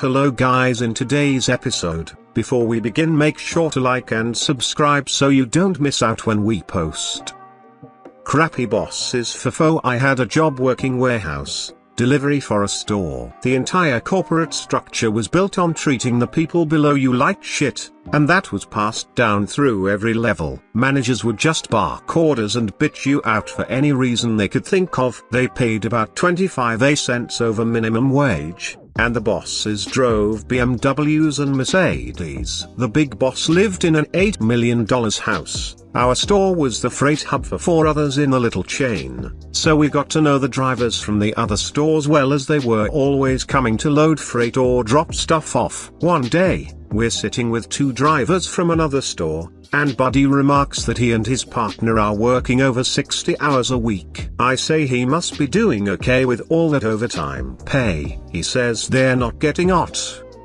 Hello guys, in today's episode, before we begin, make sure to like and subscribe so you don't miss out when we post. Crappy bosses for FO. I had a job working warehouse delivery for a store. The entire corporate structure was built on treating the people below you like shit, and that was passed down through every level. Managers would just bark orders and bitch you out for any reason they could think of. They paid about 25 cents over minimum wage, and the bosses drove BMWs and Mercedes. The big boss lived in an $8 million house. Our store was the freight hub for 4 others in the little chain, so we got to know the drivers from the other stores well, as they were always coming to load freight or drop stuff off. One day, we're sitting with 2 drivers from another store, and Buddy remarks that he and his partner are working over 60 hours a week. I say he must be doing okay with all that overtime pay. He says they're not getting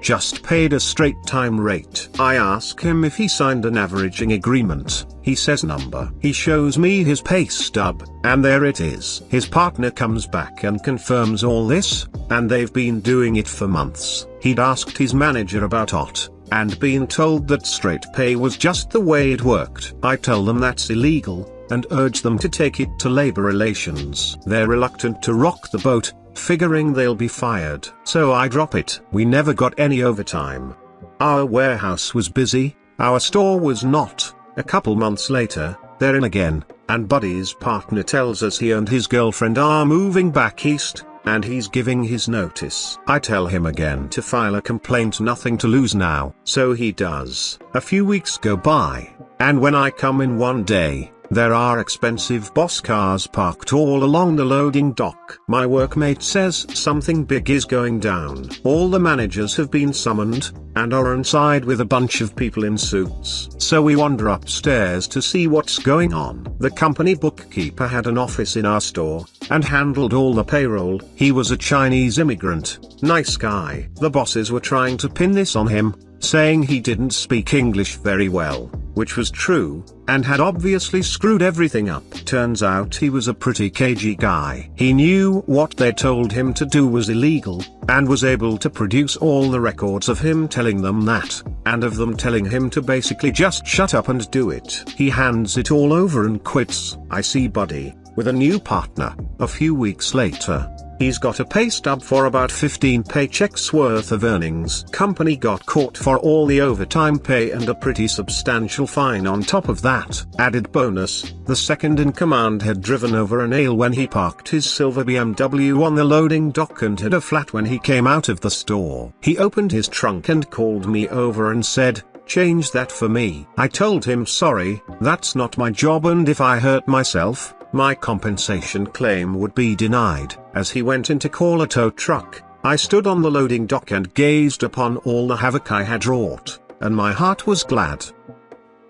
just paid a straight time rate. I ask him if he signed an averaging agreement. He says number. He shows me his pay stub, and there it is. His partner comes back and confirms all this, and they've been doing it for months. He'd asked his manager about OT, and been told that straight pay was just the way it worked. I tell them that's illegal, and urge them to take it to labor relations. They're reluctant to rock the boat, figuring they'll be fired. So I drop it. We never got any overtime. Our warehouse was busy, our store was not. A couple months later, they're in again, and Buddy's partner tells us he and his girlfriend are moving back east, and he's giving his notice. I tell him again to file a complaint, nothing to lose now. So he does. A few weeks go by, and when I come in one day, there are expensive boss cars parked all along the loading dock. My workmate says something big is going down. All the managers have been summoned, and are inside with a bunch of people in suits. So we wander upstairs to see what's going on. The company bookkeeper had an office in our store, and handled all the payroll. He was a Chinese immigrant, nice guy. The bosses were trying to pin this on him, saying he didn't speak English very well, which was true, and had obviously screwed everything up. Turns out he was a pretty cagey guy. He knew what they told him to do was illegal, and was able to produce all the records of him telling them that, and of them telling him to basically just shut up and do it. He hands it all over and quits. I see Buddy with a new partner a few weeks later. He's got a pay stub for about 15 paychecks worth of earnings. Company got caught for all the overtime pay and a pretty substantial fine on top of that. Added bonus, the second in command had driven over a nail when he parked his silver BMW on the loading dock and hit a flat when he came out of the store. He opened his trunk and called me over and said, "Change that for me." I told him sorry, that's not my job, and if I hurt myself, my compensation claim would be denied. As he went in to call a tow truck, I stood on the loading dock and gazed upon all the havoc I had wrought, and my heart was glad.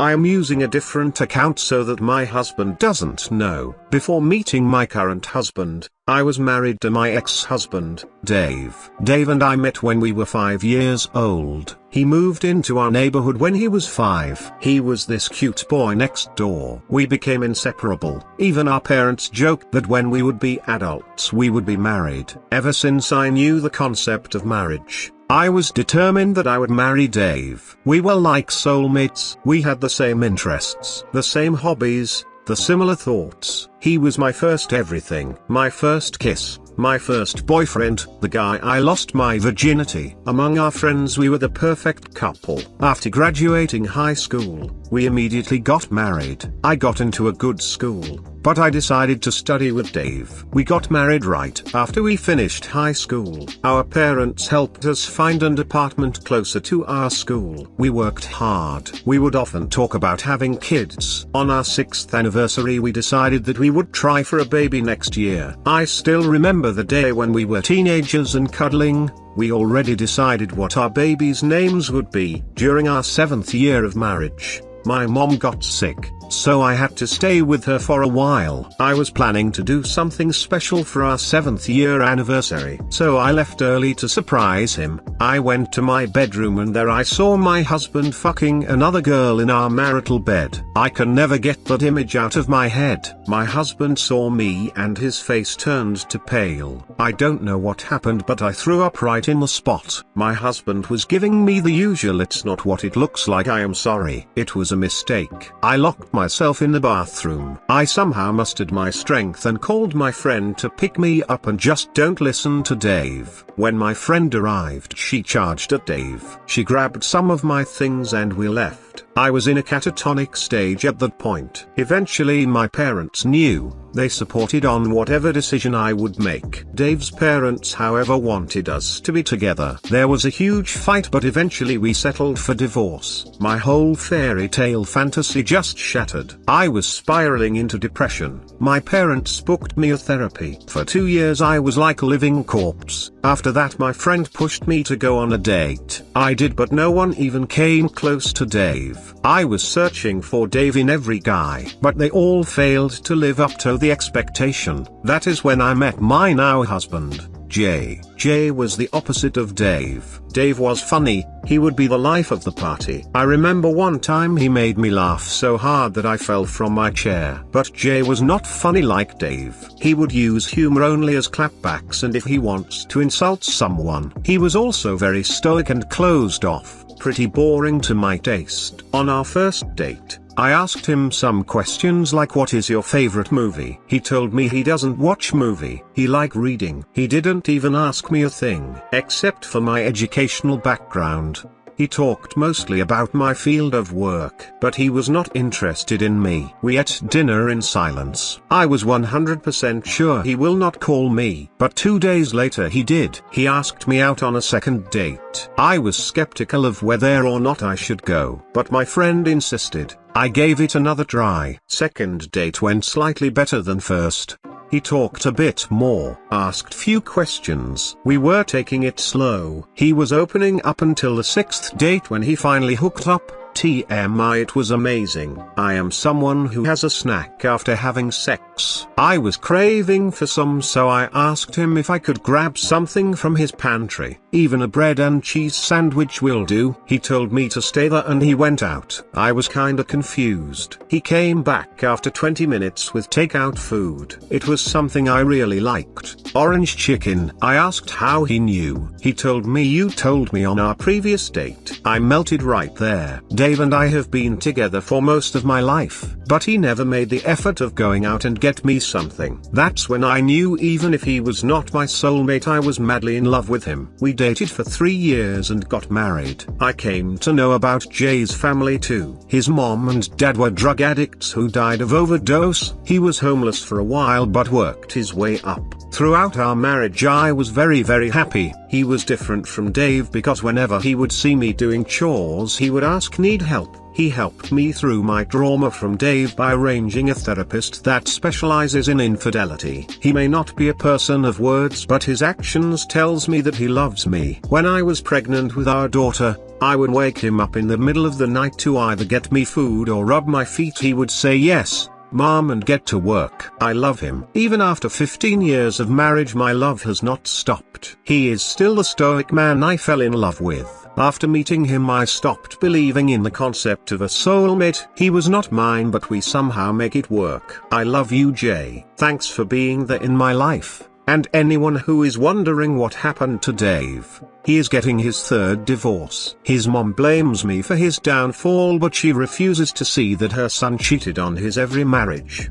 I am using a different account so that my husband doesn't know. Before meeting my current husband, I was married to my ex-husband, Dave. Dave and I met when we were 5 years old. He moved into our neighborhood when he was 5. He was this cute boy next door. We became inseparable. Even our parents joked that when we would be adults we would be married. Ever since I knew the concept of marriage, I was determined that I would marry Dave. We were like soulmates. We had the same interests, the same hobbies, the similar thoughts. He was my first everything, my first kiss, my first boyfriend, the guy I lost my virginity. Among our friends we were the perfect couple. After graduating high school, we immediately got married. I got into a good school, but I decided to study with Dave. We got married right after we finished high school. Our parents helped us find an apartment closer to our school. We worked hard. We would often talk about having kids. On our 6th anniversary we decided that we would try for a baby next year. I still remember the day when we were teenagers and cuddling. We already decided what our babies' names would be. During our 7th year of marriage, my mom got sick, so I had to stay with her for a while. I was planning to do something special for our 7th year anniversary, so I left early to surprise him. I went to my bedroom and there I saw my husband fucking another girl in our marital bed. I can never get that image out of my head. My husband saw me and his face turned to pale. I don't know what happened, but I threw up right in the spot. My husband was giving me the usual "it's not what it looks like, I am sorry, it was a mistake." I locked myself in the bathroom. I somehow mustered my strength and called my friend to pick me up and just don't listen to Dave. When my friend arrived, she charged at Dave. She grabbed some of my things and we left. I was in a catatonic stage at that point. Eventually my parents knew. They supported on whatever decision I would make. Dave's parents, however, wanted us to be together. There was a huge fight, but eventually we settled for divorce. My whole fairy tale fantasy just shattered. I was spiraling into depression. My parents booked me a therapy. For 2 years I was like a living corpse. After that my friend pushed me to go on a date. I did, but no one even came close to Dave. I was searching for Dave in every guy, but they all failed to live up to the expectation. That is when I met my now husband, Jay. Jay was the opposite of Dave. Dave was funny, he would be the life of the party. I remember one time he made me laugh so hard that I fell from my chair. But Jay was not funny like Dave. He would use humor only as clapbacks, and if he wants to insult someone. He was also very stoic and closed off, pretty boring to my taste. On our first date, I asked him some questions like, "What is your favorite movie?" He told me he doesn't watch movie, he like reading. He didn't even ask me a thing, except for my educational background. He talked mostly about my field of work, but he was not interested in me. We ate dinner in silence. I was 100% sure he will not call me, but 2 days later he did. He asked me out on a second date. I was skeptical of whether or not I should go, but my friend insisted. I gave it another try. Second date went slightly better than first. He talked a bit more, asked few questions. We were taking it slow. He was opening up until the 6th date when he finally hooked up. TMI, it was amazing. I am someone who has a snack after having sex. I was craving for some, so I asked him if I could grab something from his pantry. Even a bread and cheese sandwich will do. He told me to stay there and he went out. I was kinda confused. He came back after 20 minutes with takeout food. It was something I really liked. Orange chicken. I asked how he knew. He told me, "You told me on our previous date." I melted right there. Dave and I have been together for most of my life, but he never made the effort of going out and get me something. That's when I knew even if he was not my soulmate, I was madly in love with him. We dated for 3 years and got married. I came to know about Jay's family too. His mom and dad were drug addicts who died of overdose. He was homeless for a while but worked his way up. Throughout our marriage I was very happy. He was different from Dave because whenever he would see me doing chores he would ask, "Need help?" He helped me through my trauma from Dave by arranging a therapist that specializes in infidelity. He may not be a person of words, but his actions tells me that he loves me. When I was pregnant with our daughter, I would wake him up in the middle of the night to either get me food or rub my feet. He would say yes, Mom, and get to work. I love him. Even after 15 years of marriage my love has not stopped. He is still the stoic man I fell in love with. After meeting him I stopped believing in the concept of a soulmate. He was not mine, but we somehow make it work. I love you, Jay. Thanks for being there in my life. And anyone who is wondering what happened to Dave, he is getting his 3rd divorce. His mom blames me for his downfall, but she refuses to see that her son cheated on his every marriage.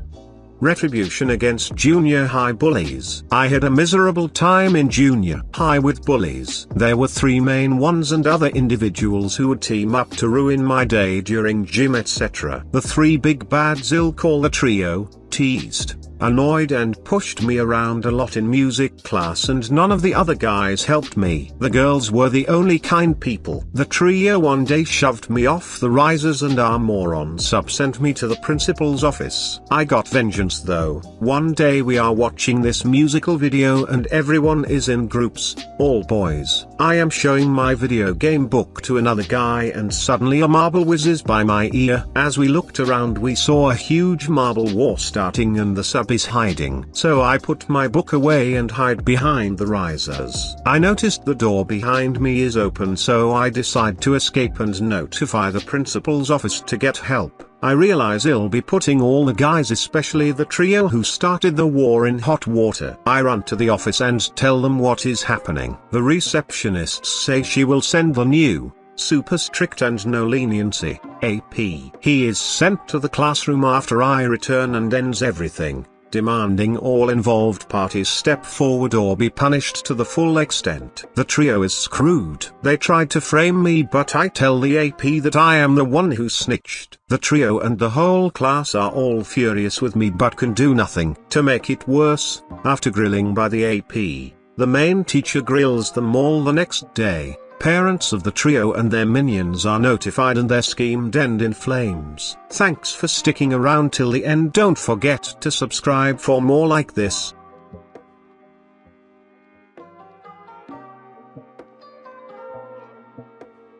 Retribution against junior high bullies. I had a miserable time in junior high with bullies. There were 3 main ones and other individuals who would team up to ruin my day during gym, etc. The 3 big bads, I'll call the trio, teased, annoyed and pushed me around a lot in music class, and none of the other guys helped me. The girls were the only kind people. The trio one day shoved me off the risers and our moron sub sent me to the principal's office. I got vengeance though. One day we are watching this musical video and everyone is in groups, all boys. I am showing my video game book to another guy and suddenly a marble whizzes by my ear. As we looked around we saw a huge marble war starting and the sub is hiding. So I put my book away and hide behind the risers. I noticed the door behind me is open, so I decide to escape and notify the principal's office to get help. I realize I'll be putting all the guys, especially the trio who started the war, in hot water. I run to the office and tell them what is happening. The receptionists say she will send the new, super strict and no leniency, AP. He is sent to the classroom after I return and ends everything, demanding all involved parties step forward or be punished to the full extent. The trio is screwed. They tried to frame me, but I tell the AP that I am the one who snitched. The trio and the whole class are all furious with me but can do nothing. To make it worse, after grilling by the AP, the main teacher grills them all the next day. Parents of the trio and their minions are notified and their scheme ends in flames. Thanks for sticking around till the end. Don't forget to subscribe for more like this.